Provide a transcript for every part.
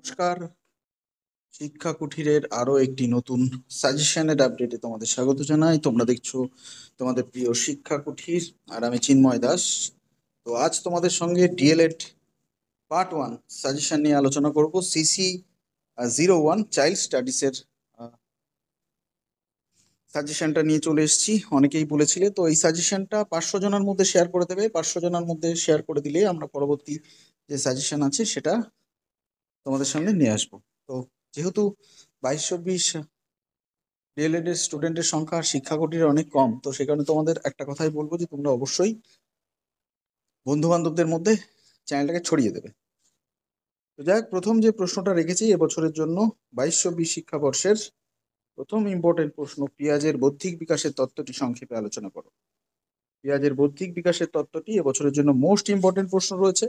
নমস্কার। শিক্ষা কুঠিরের আরো একটি নতুন সাজেশনের আপডেটে তোমাদের স্বাগত জানাই। তোমরা দেখছো তোমাদের প্রিয় শিক্ষা কুঠির, আর আমি চিন্ময় দাস। তো আজ তোমাদের সঙ্গে ডিএলএড পার্ট 1 সাজেশন নিয়ে আলোচনা করব। CC01 চাইল্ড স্টাডিজের সাজেশনটা নিয়ে চলে এসেছি। অনেকেই বলেছিলে, তো এই সাজেশনটা 500 জনের মধ্যে শেয়ার করে দেবে। 500 জনের মধ্যে শেয়ার করে দিলে আমরা পরবর্তী যে সাজেশন আছে সেটা তোমাদের সামনে নিয়ে আসবো। তো যেহেতু 22-24 ডিএলএড এর স্টুডেন্টের সংখ্যা শিক্ষা কুটিরে অনেক কম, তো সে কারণে তোমাদের একটা কথাই বলবো যে তোমরা অবশ্যই বন্ধু বান্ধবদের মধ্যে চ্যানেলটাকে ছড়িয়ে দেবে। তো যাই হোক, প্রথম যে প্রশ্নটা রেখেছি এবছরের জন্য 22-24 শিক্ষাবর্ষের প্রথম ইম্পর্টেন্ট প্রশ্ন, পেঁয়াজের বৌদ্ধিক বিকাশের তত্ত্বটি সংক্ষেপে আলোচনা করো। পেঁয়াজের বৌদ্ধিক বিকাশের তত্ত্বটি এবছরের জন্য মোস্ট ইম্পর্টেন্ট প্রশ্ন রয়েছে,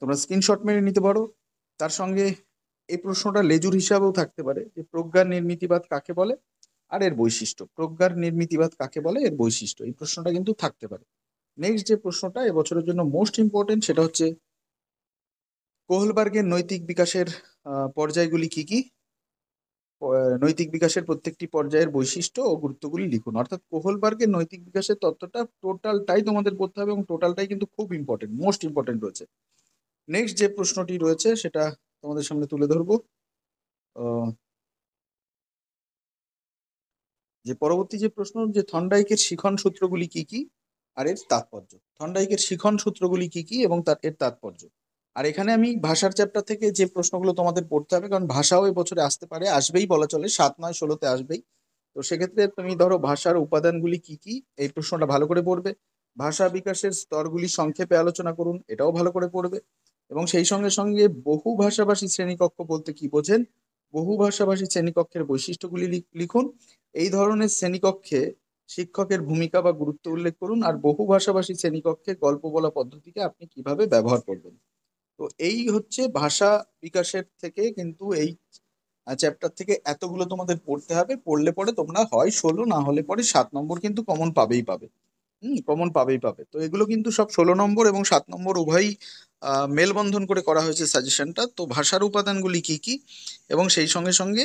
তোমরা স্ক্রিনশট মেরে নিতে পারো। তার সঙ্গে এই প্রশ্নটা লেজুর হিসাবেও থাকতে পারে যে প্রজ্ঞার নির্মিতিবাদ কাকে বলে আর এর বৈশিষ্ট্য। প্রজ্ঞার নির্মিতিবাদ কাকে বলে, এর বৈশিষ্ট্য, এই প্রশ্নটা কিন্তু থাকতে পারে। নেক্সট যে প্রশ্নটা এবছরের জন্য মোস্ট ইম্পর্টেন্ট সেটা হচ্ছে কোহলবার্গের নৈতিক বিকাশের পর্যায়গুলি কি কি। নৈতিক বিকাশের প্রত্যেকটি পর্যায়ের বৈশিষ্ট্য ও গুরুত্বগুলি লিখুন। অর্থাৎ কোহলবার্গের নৈতিক বিকাশের তত্ত্বটা টোটালটাই তোমাদের পড়তে হবে এবং টোটালটাই কিন্তু খুব ইম্পর্টেন্ট, মোস্ট ইম্পর্টেন্ট রয়েছে। নেক্সট যে প্রশ্নটি রয়েছে সেটা তোমাদের সামনে তুলে ধরবো। যে পরবর্তী যে প্রশ্ন, যে থর্নডাইকের শিখন সূত্রগুলি কি কি আর এর তাৎপর্য। থর্নডাইকের শিখন সূত্রগুলি কি কি এবং তার এর তাৎপর্য। আর এখানে আমি ভাষার চ্যাপ্টার থেকে যে প্রশ্নগুলো তোমাদের পড়তে হবে, কারণ ভাষাও এবছরে আসতে পারে, আসবেই বলা চলে, 7, 9, 16-তে আসবেই। তো সেক্ষেত্রে তুমি ধরো ভাষার উপাদানগুলি কি কি, এই প্রশ্নটা ভালো করে পড়বে। ভাষা বিকাশের স্তরগুলি সংক্ষেপে আলোচনা করুন, এটাও ভালো করে পড়বে। এবং সেই সঙ্গে সঙ্গে বহু ভাষাভাষী শ্রেণীকক্ষ বলতে কি বোঝেন, বহু ভাষাভাষী শ্রেণীকক্ষের বৈশিষ্ট্যগুলি লিখুন। এই ধরনের শ্রেণীকক্ষে শিক্ষকের ভূমিকা বা গুরুত্ব উল্লেখ করুন। আর বহু ভাষাভাষী শ্রেণীকক্ষে গল্প বলা পদ্ধতিকে আপনি কিভাবে ব্যবহার করবেন। তো এই হচ্ছে ভাষা বিকাশের থেকে, কিন্তু এই চ্যাপ্টার থেকে এতগুলো তোমাদের পড়তে হবে। পড়লে পরে তোমরা হয় 16, না হলে পরে 7 নম্বর কিন্তু কমন পাবেই পাবে। কমন পাবেই পাবে। তো এগুলো কিন্তু সব 16 নম্বর এবং 7 নম্বর উভয়ই মেলবন্ধন করে করা হয়েছে সাজেশনটা। তো ভাষার উপাদানগুলি কি কি এবং সেই সঙ্গে সঙ্গে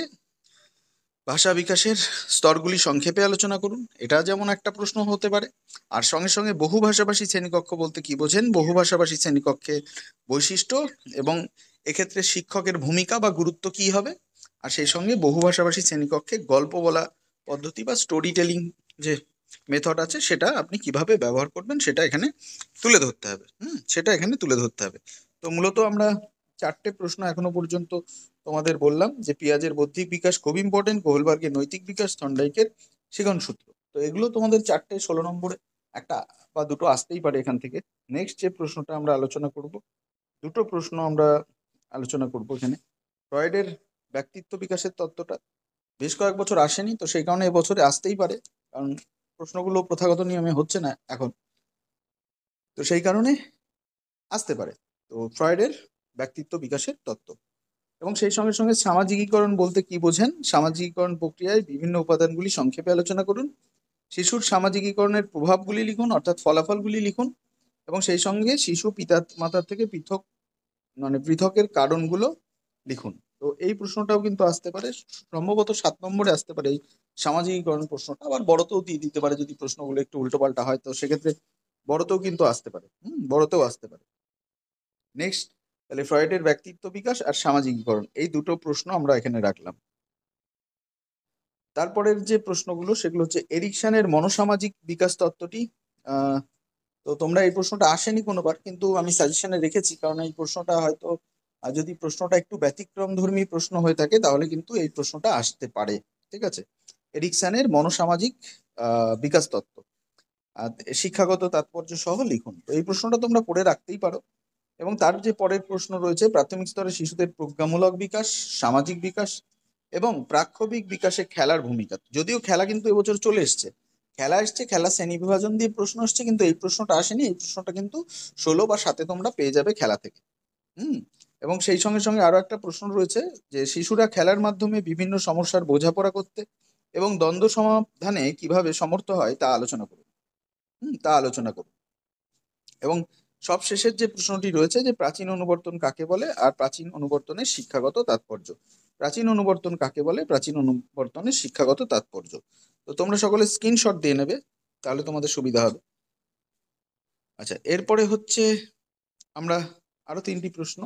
ভাষা বিকাশের স্তরগুলি সংক্ষেপে আলোচনা করুন, এটা যেমন একটা প্রশ্ন হতে পারে। আর সঙ্গে সঙ্গে বহু ভাষাভাষী শ্রেণীকক্ষ বলতে কি বোঝেন, বহু ভাষাভাষী শ্রেণীকক্ষে বৈশিষ্ট্য এবং এক্ষেত্রে শিক্ষকের ভূমিকা বা গুরুত্ব কি হবে। আর সেই সঙ্গে বহু ভাষাভাষী শ্রেণীকক্ষে গল্প বলা পদ্ধতি বা স্টোরি টেলিং যে মেথড আছে সেটা আপনি কিভাবে ব্যবহার করবেন সেটা এখানে তুলে ধরতে হবে। সেটা এখানে তুলে ধরতে হবে। তো মূলত আমরা 4টে প্রশ্ন এখনো পর্যন্ত তোমাদের বললাম, যে পেঁয়াজের বৌদ্ধিক বিকাশ খুব ইম্পর্টেন্ট, কোহলবার্গের নৈতিক বিকাশ, থর্নডাইকের শিখন সূত্র। তো এগুলো তোমাদের 4টে 16 নম্বরে একটা বা দুটো আসতেই পারে এখান থেকে। নেক্সট যে প্রশ্নটা আমরা আলোচনা করব, দুটো প্রশ্ন আমরা আলোচনা করব এখানে। ফ্রয়েডের ব্যক্তিত্ব বিকাশের তত্ত্বটা বেশ কয়েক বছর আসেনি, তো সেই কারণে এবছরে আসতেই পারে, কারণ প্রশ্নগুলো প্রথাগত নিয়মে হচ্ছে না এখন, তো সেই কারণে আসতে পারে। তো ফ্রয়েডের ব্যক্তিত্ব বিকাশের তত্ত্ব এবং সেই সঙ্গে সঙ্গে সামাজিকীকরণ বলতে কি বোঝেন, সামাজিকীকরণ প্রক্রিয়ায় বিভিন্ন উপাদানগুলি সংক্ষেপে আলোচনা করুন। শিশুর সামাজিকীকরণের প্রভাবগুলি লিখুন, অর্থাৎ ফলাফলগুলি লিখুন। এবং সেই সঙ্গে শিশু পিতা মাতার থেকে পৃথক, মানে পৃথকের কারণগুলো লিখুন। তো এই প্রশ্নটাও কিন্তু আসতে পারে, সম্ভবত 7 নম্বরে আসতে পারে এই সামাজিকীকরণ প্রশ্নটা। আবার বড়তেও দিয়ে দিতে পারে যদি প্রশ্নগুলো একটু উল্টোপাল্টা হয়, তো সেক্ষেত্রে বড়তেও কিন্তু আসতে পারে, বড়তেও আসতে পারে। নেক্সট, তাহলে ফ্রয়েডের ব্যক্তিত্ব বিকাশ আর সামাজিকীকরণ, এই দুটো প্রশ্ন আমরা এখানে রাখলাম। তারপরের যে প্রশ্নগুলো সেগুলো হচ্ছে এরিকসনের মনোসামাজিক বিকাশ তত্ত্বটি। আহ, তো তোমরা এই প্রশ্নটা আসেনি কোনোবার, কিন্তু আমি সাজেশনে রেখেছি, কারণ এই প্রশ্নটা হয়তো যদি প্রশ্নটা একটু ব্যতিক্রম ধর্মী প্রশ্ন হয়ে থাকে তাহলে কিন্তু এই প্রশ্নটা আসতে পারে। ঠিক আছে, এরিকসনের মনোসামাজিক বিকাশ তত্ত্ব আর শিক্ষাগত তাৎপর্য সহ লিখুন। তো এই প্রশ্নটা তোমরা পড়ে রাখতেই পারো। এবং তার যে পরের প্রশ্ন রয়েছে, প্রাথমিক স্তরে শিশুদের প্রজ্ঞামূলক বিকাশ, সামাজিক বিকাশ এবং প্রাক্ষবিক বিকাশে খেলার ভূমিকা। যদিও খেলা কিন্তু এবছর চলে এসছে, খেলা এসছে, খেলা শ্রেণী বিভাজন দিয়ে প্রশ্ন আসছে, কিন্তু এই প্রশ্নটা আসেনি। এই প্রশ্নটা কিন্তু 16 বা 7-এ তোমরা পেয়ে যাবে খেলা থেকে। হুম এবং সেই সঙ্গে সঙ্গে আরো একটা প্রশ্ন রয়েছে, যে শিশুরা খেলার মাধ্যমে বিভিন্ন সমস্যার বোঝাপড়া করতে এবং দ্বন্দ্ব সমাধানে কিভাবে সমর্থ হয় তা আলোচনা করুন। এবং সব শেষের যে প্রশ্নটি রয়েছে যে প্রাচীন অনুবর্তন কাকে বলে আর প্রাচীন অনুবর্তনের শিক্ষাগত তাৎপর্য। প্রাচীন অনুবর্তন কাকে বলে, প্রাচীন অনুবর্তনের শিক্ষাগত তাৎপর্য। তো তোমরা সকলে স্ক্রিনশট দিয়ে নেবে, তাহলে তোমাদের সুবিধা হবে। আচ্ছা, এরপরে হচ্ছে আমরা আরো 3টি প্রশ্ন,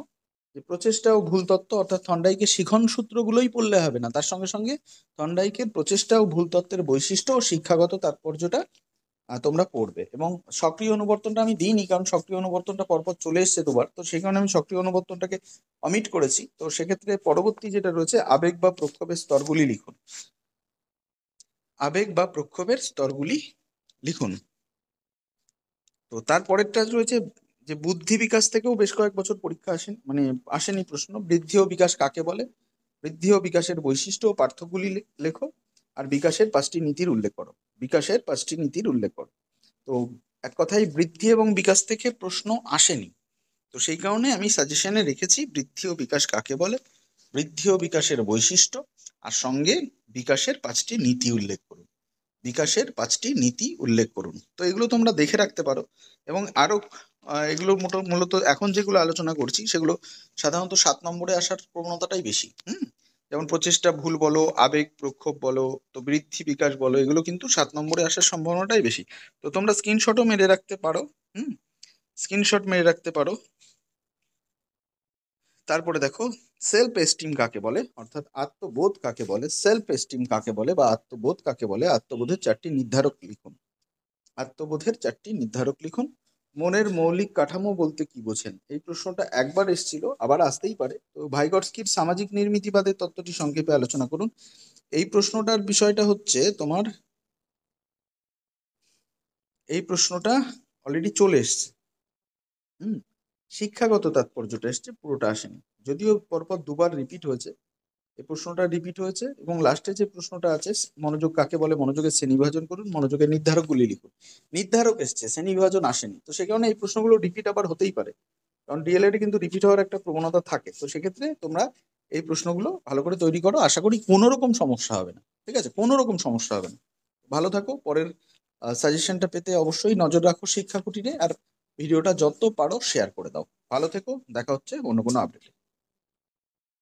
যে প্রচেষ্টা ও ভুল তত্ত্ব, অর্থাৎ থর্নডাইকের শিখন সূত্রগুলোই পড়লে হবে না, তার সঙ্গে সঙ্গে থর্নডাইকের প্রচেষ্টা ও ভুল তত্ত্বের বৈশিষ্ট্য ও শিক্ষাগত তাৎপর্যটা তোমরা পড়বে। এবং সক্রিয় অনুবর্তনটা আমি দিইনি, কারণ সক্রিয় অনুবর্তনটা পরপর চলে এসছে দুবার, তো সেই কারণে আমি সক্রিয় অনুবর্তনটাকে অমিট করেছি। তো সেক্ষেত্রে পরবর্তী যেটা রয়েছে, আবেগ বা প্রক্ষোভের স্তরগুলি লিখুন। আবেগ বা প্রক্ষোভের স্তরগুলি লিখুন। তো তারপরেরটা রয়েছে যে বুদ্ধি বিকাশ থেকেও বেশ কয়েক বছর পরীক্ষা আসেনি প্রশ্ন। বৃদ্ধি ও বিকাশ কাকে বলে, বৃদ্ধি ও বিকাশের বৈশিষ্ট্য ও পার্থক্যগুলি লেখো, আর বিকাশের 5টি নীতির উল্লেখ করো। বিকাশের 5টি নীতির উল্লেখ করো। তো এক কথায় বৃদ্ধি এবং বিকাশ থেকে প্রশ্ন আসেনি, তো সেই কারণে আমি সাজেশনে রেখেছি বৃদ্ধি ও বিকাশ কাকে বলে, বৃদ্ধি ও বিকাশের বৈশিষ্ট্য, আর সঙ্গে বিকাশের 5টি নীতি উল্লেখ করুন। বিকাশের 5টি নীতি উল্লেখ করুন। তো এগুলো তোমরা দেখে রাখতে পারো। এবং আরো এগুলো মূলত এখন যেগুলো আলোচনা করছি সেগুলো সাধারণত 7 নম্বরে আসার প্রবণতাটাই বেশি। যেমন প্রচেষ্টা ভুল বলো, আবেগ প্রক্ষোভ বলো, তো বৃদ্ধি বিকাশ বলো, এগুলো কিন্তু 7 নম্বরে আসার সম্ভাবনাটাই বেশি। তো তোমরা স্ক্রিনশটও মেরে রাখতে পারো। স্ক্রিনশট মেরে রাখতে পারো। তারপরে দেখো, সেলফ এস্টিম কাকে বলে, অর্থাৎ আত্মবোধ কাকে বলে, সেলফ এস্টিম কাকে বলে বা আত্মবোধ কাকে বলে, আত্মবোধের 4টি নির্ধারক লিখুন। আত্মবোধের 4টি নির্ধারক লিখুন। মনের মৌলিক কাঠামো বলতে কি বোঝেন, এই প্রশ্নটা একবার এসেছিল, আবার আসতেই পারে। তো ভাইগটস্কির সামাজিক নির্মিতিবাদের তত্ত্বটি সংক্ষেপে আলোচনা করুন। এই প্রশ্নটার বিষয়টা হচ্ছে তোমার, এই প্রশ্নটা অলরেডি চলে এসছে। শিক্ষাগত তাৎপর্যটা এসছে, পুরোটা আসেনি, যদিও পরপর দুবার রিপিট হয়েছে। এই প্রশ্নটা রিপিট হয়েছে এবং লাস্টে যে প্রশ্নটা আছে, মনোযোগ কাকে বলে, মনোযোগের শ্রেণীবিভাজন করুন, মনোযোগের নির্ধারকগুলি লিখুন। নির্ধারক এসছে, শ্রেণীবিভাজন আসেনি, তো সে কারণে এই প্রশ্নগুলো রিপিট আবার হতেই পারে, কারণ ডিএলএড কিন্তু রিপিট হওয়ার একটা প্রবণতা থাকে। তো সেক্ষেত্রে তোমরা এই প্রশ্নগুলো ভালো করে তৈরি করো, আশা করি কোনো রকম সমস্যা হবে না। ঠিক আছে, কোনো রকম সমস্যা হবে না। ভালো থাকো, পরের সাজেশনটা পেতে অবশ্যই নজর রাখো শিক্ষা কুটিরে, আর ভিডিওটা যত পারো শেয়ার করে দাও। ভালো থেকো, দেখা হচ্ছে অন্য কোনো আপডেট।